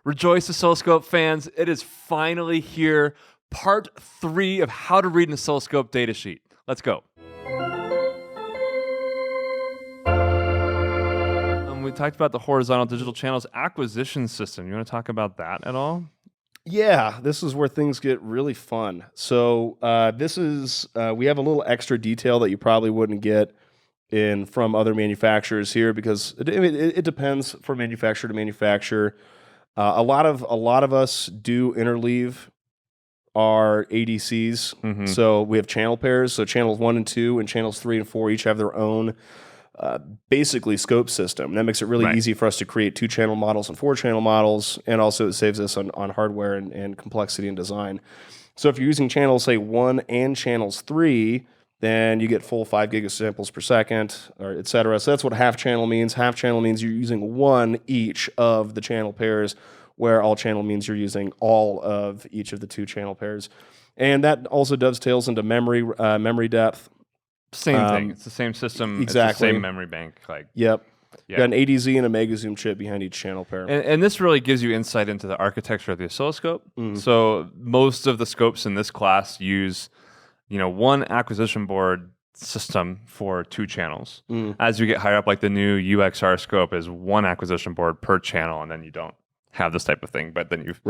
Rejoice, oscilloscope fans. It is finally here. Part 3 of how to read an oscilloscope datasheet. Let's go. We talked about the horizontal digital channels acquisition system. You want to talk about that at all? Yeah, this is where things get really fun. So this is we have a little extra detail that you probably wouldn't get from other manufacturers here because it depends from manufacturer to manufacturer. A lot of us do interleave our ADCs. Mm-hmm. So we have channel pairs. So channels 1 and 2 and channels 3 and 4 each have their own basically scope system. That makes it really easy for us to create 2-channel models and 4-channel models, and also it saves us on hardware and complexity and design. So if you're using channels, say 1 and channels 3, then you get full 5 gig of samples per second, or et cetera. So that's what half channel means. Half channel means you're using 1 each of the channel pairs, where all channel means you're using all of each of the 2 channel pairs. And that also dovetails into memory depth. Same thing. It's the same system. Exactly. It's the same memory bank. Yep. You got an ADZ and a MegaZoom chip behind each channel pair. And this really gives you insight into the architecture of the oscilloscope. So most of the scopes in this class use, one acquisition board system for 2 channels. As you get higher up, like the new UXR scope is 1 acquisition board per channel, and then you don't have this type of thing. But then you've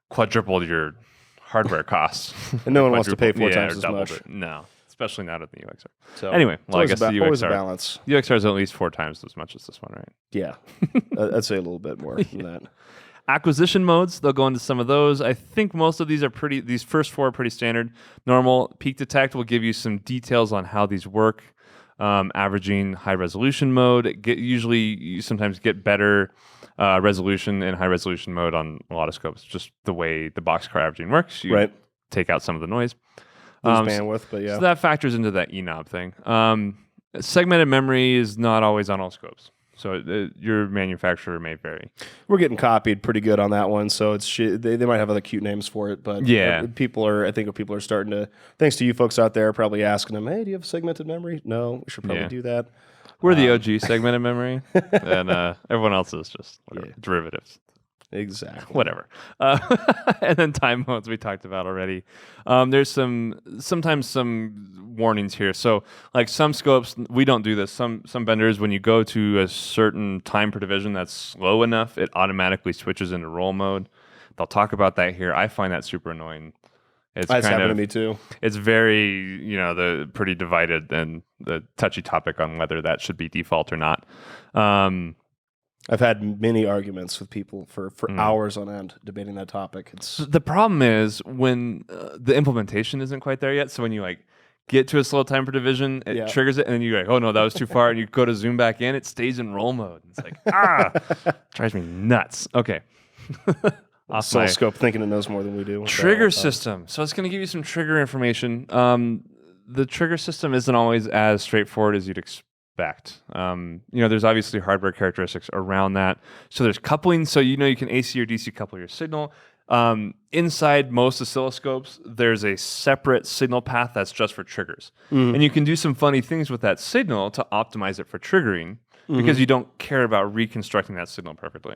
quadrupled your hardware costs. And no one wants to pay 4 times as much. No. Especially not at the UXR. So anyway, well, I guess the always a UXR balance. UXR is at least 4 times as much as this one, right? Yeah, I'd say a little bit more than that. Acquisition modes, they'll go into some of those. I think most of these are these first 4 are pretty standard. Normal peak detect will give you some details on how these work. Averaging high resolution mode, usually you sometimes get better resolution in high resolution mode on a lot of scopes. Just the way the boxcar averaging works, you take out some of the noise. Bandwidth, but so that factors into that ENOB thing. Segmented memory is not always on all scopes, so your manufacturer may vary. We're getting copied pretty good on that one, so it's they might have other cute names for it, but I think people are starting to, thanks to you folks out there, probably asking them, hey, do you have segmented memory? No, we should probably do that. We're the OG segmented memory, and everyone else is just derivatives. Exactly. Whatever. And then time modes we talked about already. There's sometimes some warnings here. So like some scopes, we don't do this. Some vendors, when you go to a certain time per division that's slow enough, it automatically switches into roll mode. They'll talk about that here. I find that super annoying. That's happened to me too. It's very, the pretty divided and the touchy topic on whether that should be default or not. I've had many arguments with people for hours on end debating that topic. The problem is when the implementation isn't quite there yet. So when you get to a slow time per division, it triggers it, and then you're like, oh no, that was too far, and you go to zoom back in, it stays in roll mode. It's like, drives me nuts. Okay. Oscilloscope thinking it knows more than we do. Trigger system. So it's going to give you some trigger information. The trigger system isn't always as straightforward as you'd expect. There's obviously hardware characteristics around that. So there's coupling. So you can AC or DC couple your signal. Inside most oscilloscopes, there's a separate signal path that's just for triggers. And you can do some funny things with that signal to optimize it for triggering because you don't care about reconstructing that signal perfectly.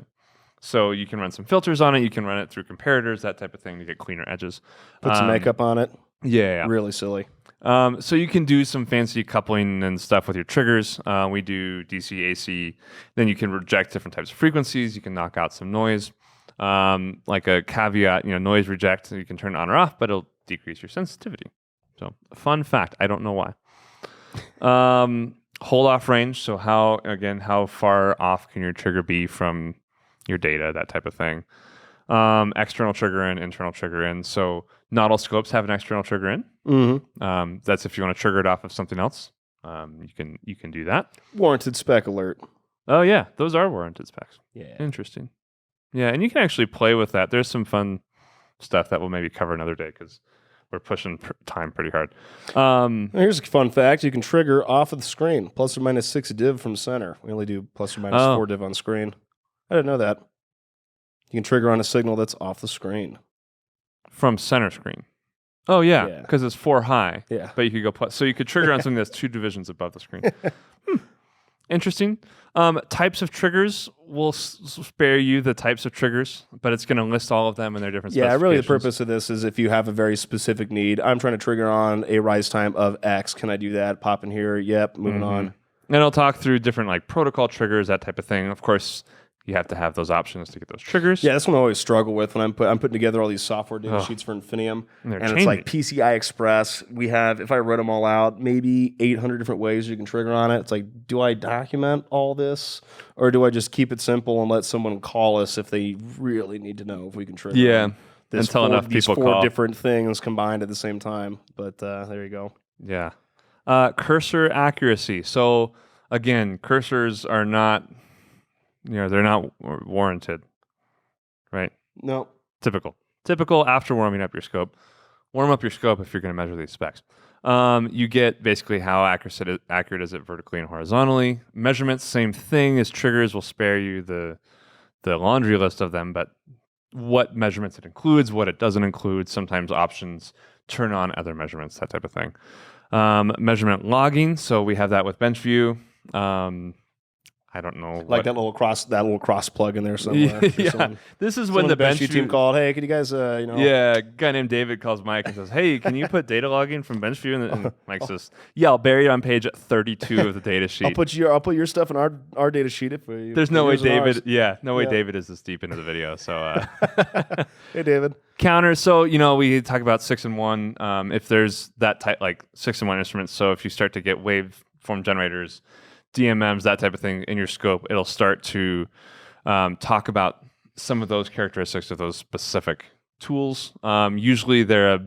So you can run some filters on it. You can run it through comparators, that type of thing to get cleaner edges. Put some makeup on it. Yeah. Really silly. So you can do some fancy coupling and stuff with your triggers. We do DC, AC. Then you can reject different types of frequencies. You can knock out some noise. Like a caveat, noise reject, you can turn it on or off, but it'll decrease your sensitivity. So fun fact, I don't know why. Hold off range. So how far off can your trigger be from your data, that type of thing. External trigger in, internal trigger in. So not all scopes have an external trigger in. That's if you want to trigger it off of something else. You can do that. Warranted spec alert. Oh yeah, those are warranted specs. Yeah. Interesting. Yeah, and you can actually play with that. There's some fun stuff that we'll maybe cover another day because we're pushing time pretty hard. Here's a fun fact. You can trigger off of the screen, plus or minus 6 div from center. We only do plus or minus 4 div on screen. I didn't know that. You can trigger on a signal that's off the screen. From center screen. Oh, yeah, because it's 4 high. Yeah. But you could go plus. So you could trigger on something that's 2 divisions above the screen. Interesting. Types of triggers will spare you the types of triggers, but it's going to list all of them and their different specifications. Really the purpose of this is if you have a very specific need. I'm trying to trigger on a rise time of X. Can I do that? Pop in here. Yep. Moving on. And I'll talk through different like protocol triggers, that type of thing. Of course, you have to have those options to get those triggers. Yeah, that's one I always struggle with when I'm putting together all these software data sheets for Infinium. And it's like PCI Express. We have, if I wrote them all out, maybe 800 different ways you can trigger on it. It's like, do I document all this? Or do I just keep it simple and let someone call us if they really need to know if we can trigger? Yeah, until enough people call. These 4 different things combined at the same time. But there you go. Yeah. Cursor accuracy. So again, cursors are not, they're not warranted, right? No. Typical after warming up your scope. Warm up your scope if you're going to measure these specs. You get basically how accurate is it vertically and horizontally. Measurements, same thing as triggers, will spare you the laundry list of them, but what measurements it includes, what it doesn't include, sometimes options turn on other measurements, that type of thing. Measurement logging, so we have that with BenchVue. I don't know, like that little cross plug in there somewhere. Yeah, this is when the BenchVue team called. Hey, can you guys, Yeah, a guy named David calls Mike and says, "Hey, can you put data logging from BenchVue?" And Mike says, "Yeah, I'll bury it on page 32 of the data sheet. I'll put your stuff in our data sheet if we." There's no way David. Yeah, no way David is this deep into the video. So, hey, David. Counters. So we talk about 6-in-1. If there's that type, like 6-in-1 instruments. So if you start to get waveform generators, DMMs, that type of thing in your scope, it'll start to talk about some of those characteristics of those specific tools. Usually they're a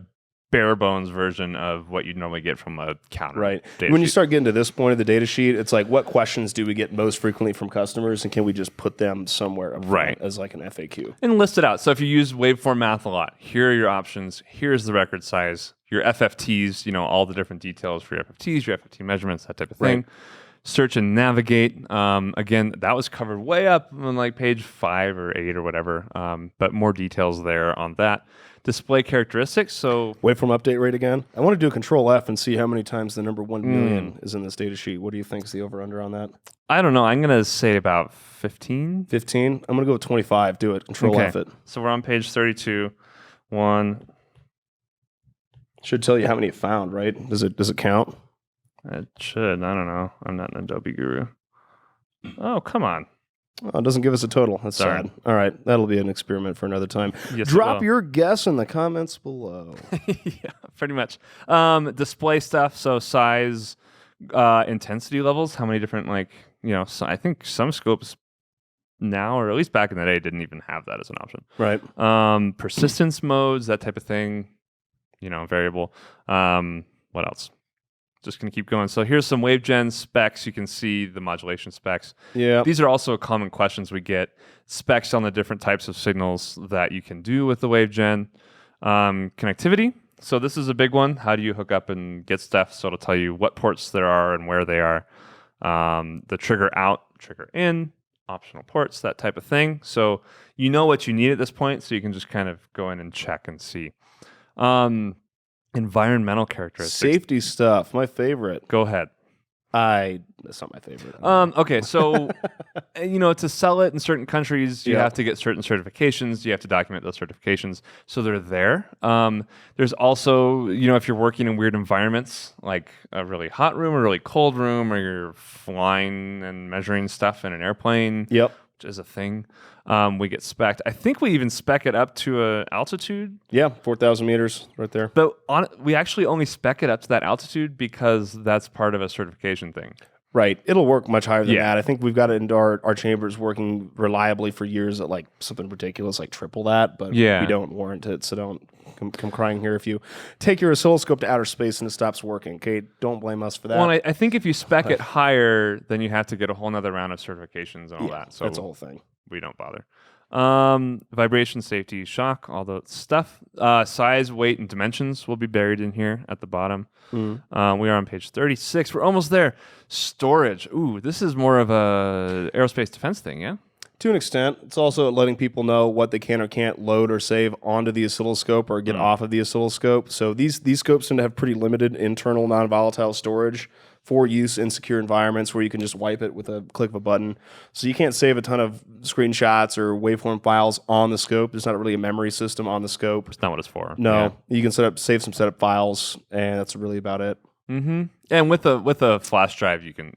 bare bones version of what you'd normally get from a counter. Right. When you start getting to this point of the data sheet, it's like, what questions do we get most frequently from customers, and can we just put them somewhere up front as like an FAQ? And list it out. So if you use waveform math a lot, here are your options. Here's the record size. Your FFTs, all the different details for your FFTs, your FFT measurements, that type of thing. Right. Search and navigate. Again, that was covered way up on like page 5 or 8 or whatever, but more details there on that. Display characteristics. So waveform update rate again. I want to do a Control F and see how many times the number 1 million is in this data sheet. What do you think is the over/under on that? I don't know. I'm going to say about 15. 15? I'm going to go with 25. Do it. Control F it. So we're on page 32. 1. Should tell you how many it found, right? Does it count? It should. I don't know. I'm not an Adobe guru. Oh, come on. Oh, it doesn't give us a total. That's sad. All right. That'll be an experiment for another time. Yes, Drop your guess in the comments below. Yeah, pretty much. Display stuff. So size, intensity levels. How many different, so I think some scopes now, or at least back in the day, didn't even have that as an option. Right. Persistence modes, that type of thing. Variable. What else? Just going to keep going. So here's some WaveGen specs. You can see the modulation specs. Yeah. These are also common questions we get. Specs on the different types of signals that you can do with the WaveGen. Connectivity. So this is a big one. How do you hook up and get stuff? So it'll tell you what ports there are and where they are. The trigger out, trigger in, optional ports, that type of thing. So you know what you need at this point, so you can just kind of go in and check and see. Environmental characteristics. Safety stuff, my favorite. Go ahead. That's not my favorite. Okay, so to sell it in certain countries, you have to get certain certifications. You have to document those certifications, so they're there. There's also, if you're working in weird environments, like a really hot room or a really cold room, or you're flying and measuring stuff in an airplane. Yep. Which is a thing. We get spec'd. I think we even spec it up to an altitude. Yeah, 4,000 meters right there. But we actually only spec it up to that altitude because that's part of a certification thing. Right. It'll work much higher than that. I think we've got it into our chambers working reliably for years at like something ridiculous, like triple that. But we don't warrant it, so don't come crying here if you take your oscilloscope to outer space and it stops working. Okay, don't blame us for that. Well, I think if you spec it higher, then you have to get a whole nother round of certifications and all that. So that's a whole thing. We don't bother. Vibration, safety, shock, all the stuff. Size, weight, and dimensions will be buried in here at the bottom. We are on page 36. We're almost there. Storage. Ooh, this is more of a aerospace defense thing, yeah? To an extent. It's also letting people know what they can or can't load or save onto the oscilloscope or get off of the oscilloscope. So these scopes tend to have pretty limited internal non-volatile storage. for use in secure environments where you can just wipe it with a click of a button. So you can't save a ton of screenshots or waveform files on the scope. There's not really a memory system on the scope. It's not what it's for. No, you can save some setup files, and that's really about it. And with a flash drive, you can,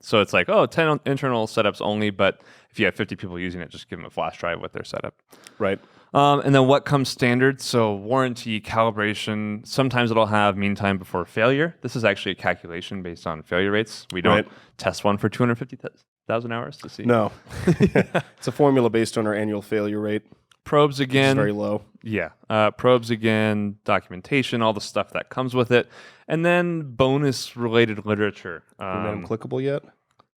so it's like, 10 internal setups only, but if you have 50 people using it, just give them a flash drive with their setup. Right. And then what comes standard? So warranty, calibration. Sometimes it'll have mean time before failure. This is actually a calculation based on failure rates. We don't test one for 250,000 hours to see. No. It's a formula based on our annual failure rate. Probes again. It's very low. Yeah. Probes again, documentation, all the stuff that comes with it. And then bonus related literature. Are they clickable yet?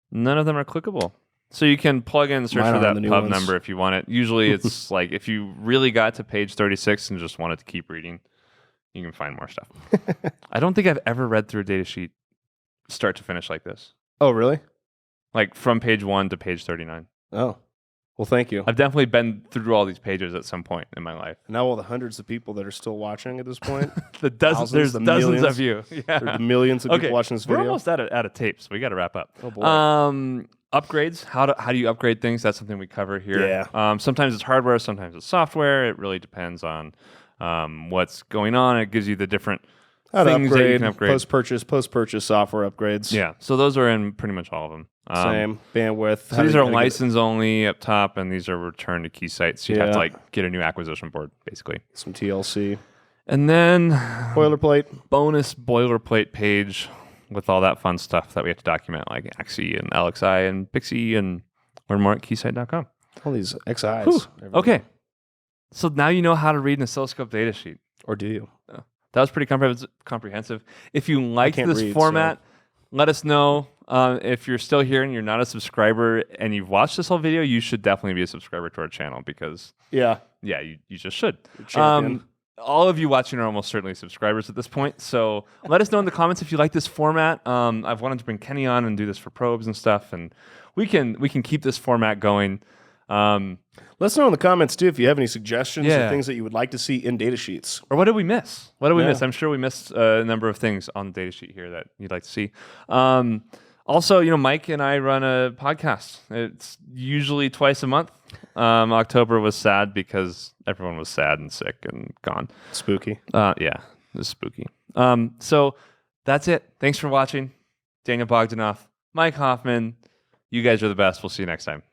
None of them are clickable. So you can plug in and search for that pub number if you want it. Usually it's like if you really got to page 36 and just wanted to keep reading, you can find more stuff. I don't think I've ever read through a data sheet start to finish like this. Oh, really? Like from page 1 to page 39. Oh. Well, thank you. I've definitely been through all these pages at some point in my life. Now all the hundreds of people that are still watching at this point. There's dozens of you. Yeah. There's the millions of people watching this video. We're almost out of tape, so we got to wrap up. Oh, boy. Upgrades. How do you upgrade things? That's something we cover here. Yeah. Sometimes it's hardware, sometimes it's software. It really depends on what's going on. It gives you the different how to things upgrade, that you can upgrade. Post-purchase software upgrades. Yeah. So those are in pretty much all of them. Same. Bandwidth. So these are license only up top, and these are return to Keysight. So you have to get a new acquisition board, basically. Some TLC. And then boilerplate. Bonus boilerplate page with all that fun stuff that we have to document, like AXI and LXI and Pixie, and learn more at Keysight.com. All these XIs. Okay. So now you know how to read an oscilloscope datasheet. Or do you? That was pretty comprehensive. If you like this format, let us know. If you're still here and you're not a subscriber and you've watched this whole video, you should definitely be a subscriber to our channel because you just should. All of you watching are almost certainly subscribers at this point. So let us know in the comments if you like this format. I've wanted to bring Kenny on and do this for probes and stuff, and we can keep this format going. Let us know in the comments too if you have any suggestions or things that you would like to see in data sheets. Or what did we miss? Miss? I'm sure we missed a number of things on the data sheet here that you'd like to see. Also, Mike and I run a podcast. It's usually twice a month. October was sad because everyone was sad and sick and gone. Spooky. Yeah, it was spooky. So that's it. Thanks for watching. Daniel Bogdanoff, Mike Hoffman. You guys are the best. We'll see you next time.